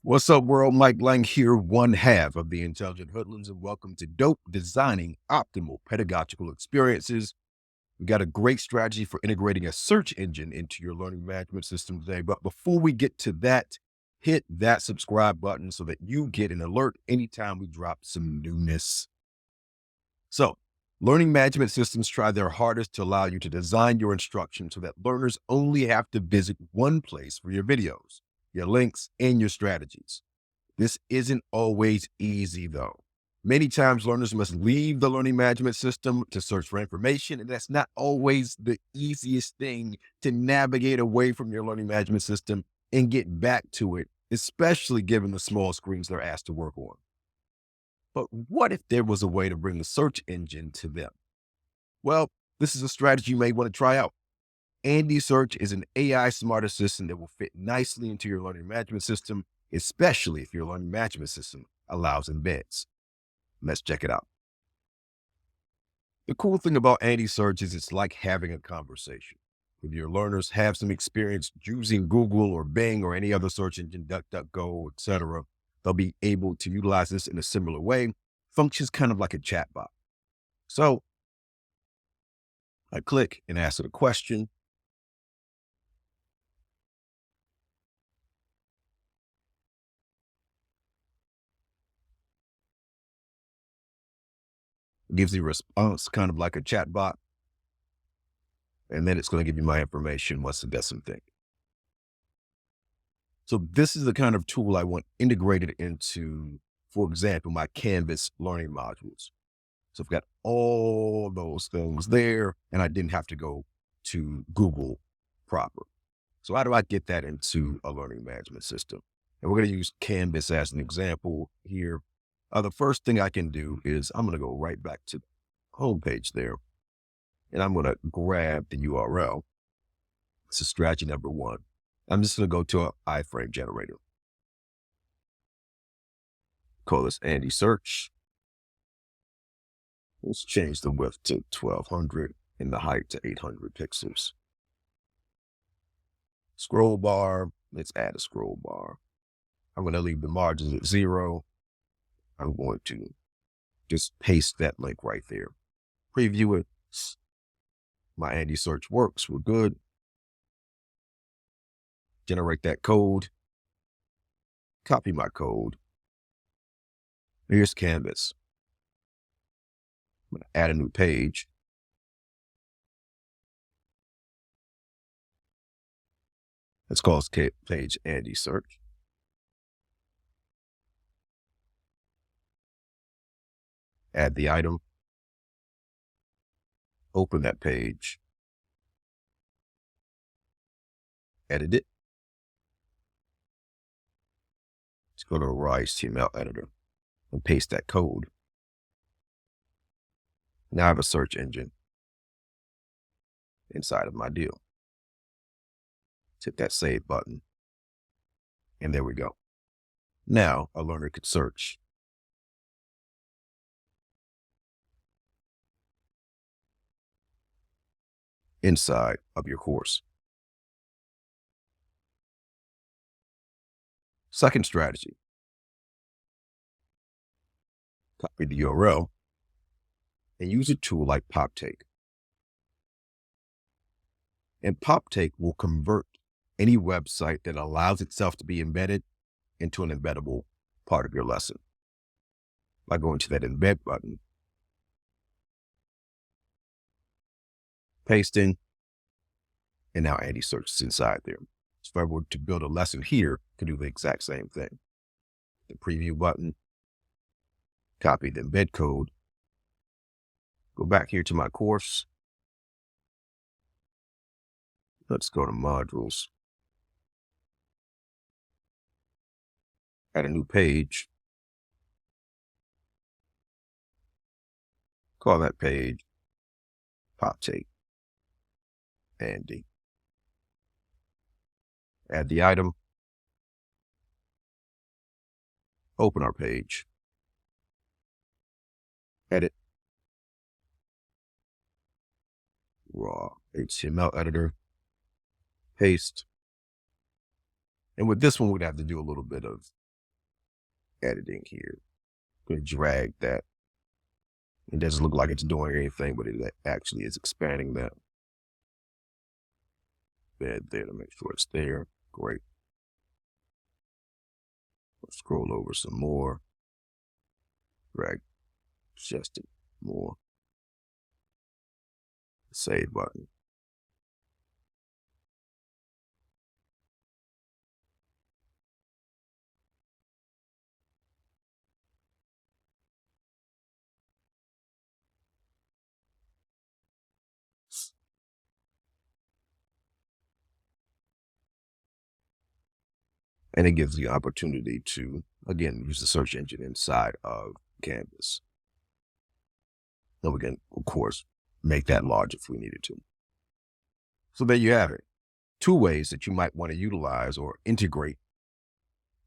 What's up, world? Mike Lang here, one half of the Intelligent Hoodlums, and welcome to Dope Designing Optimal Pedagogical Experiences. We got a great strategy for integrating a search engine into your learning management system today. But before we get to that, hit that subscribe button so that you get an alert anytime we drop some newness. So, learning management systems try their hardest to allow you to design your instruction so that learners only have to visit one place for your videos, your links, and your strategies. This isn't always easy, though. Many times, learners must leave the learning management system to search for information, and that's not always the easiest thing to navigate away from your learning management system and get back to it, especially given the small screens they're asked to work on. But what if there was a way to bring the search engine to them? Well, this is a strategy you may want to try out. Andy Search is an AI smart assistant that will fit nicely into your learning management system, especially if your learning management system allows embeds. Let's check it out. The cool thing about Andy Search is it's like having a conversation. If your learners have some experience using Google or Bing or any other search engine, DuckDuckGo, etc., they'll be able to utilize this in a similar way. Functions kind of like a chatbot. So I click and ask it a question. It gives you a response kind of like a chatbot. And then it's going to give you my information once it does something. So this is the kind of tool I want integrated into, for example, my Canvas learning modules. So I've got all those things there, and I didn't have to go to Google proper. So how do I get that into a learning management system? And we're going to use Canvas as an example here. The first thing I can do is I'm going to go right back to the homepage there, and I'm going to grab the URL. This is strategy number one. I'm just going to go to an iframe generator. Call this Andy Search. Let's change the width to 1200 and the height to 800 pixels. Scroll bar, let's add a scroll bar. I'm going to leave the margins at 0. I'm going to just paste that link right there. Preview it. My Andy Search works. We're good. Generate that code. Copy my code. Here's Canvas. I'm going to add a new page. Let's call this page Andy Search. Add the item. Open that page. Edit it. Let's go to our HTML editor and paste that code. Now I have a search engine inside of my deal. Hit that save button. And there we go. Now a learner could search. Inside of your course. Second strategy. Copy the URL and use a tool like PopTake. And PopTake will convert any website that allows itself to be embedded into an embeddable part of your lesson by going to that embed button, pasting, and now Andy Search is inside there. So if I were to build a lesson here, I could do the exact same thing. The preview button, copy the embed code, go back here to my course. Let's go to modules. Add a new page. Call that page PopTake Andy. Add the item. Open our page. Edit. Raw HTML editor. Paste. And with this one, we'd have to do a little bit of editing here. I'm going to drag that. It doesn't look like it's doing anything, but it actually is expanding that bed there to make sure it's there. Great. Let's scroll over some more. Drag just more. Save button. And it gives the opportunity to, again, use the search engine inside of Canvas. Then we can, of course, make that large if we needed to. So there you have it. 2 ways that you might want to utilize or integrate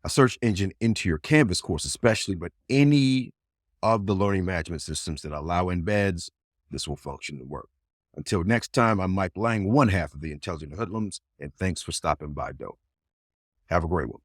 a search engine into your Canvas course, especially, but any of the learning management systems that allow embeds, this will function and work. Until next time, I'm Mike Lang, one half of the Intelligent Hoodlums, and thanks for stopping by, Dope. Have a great one.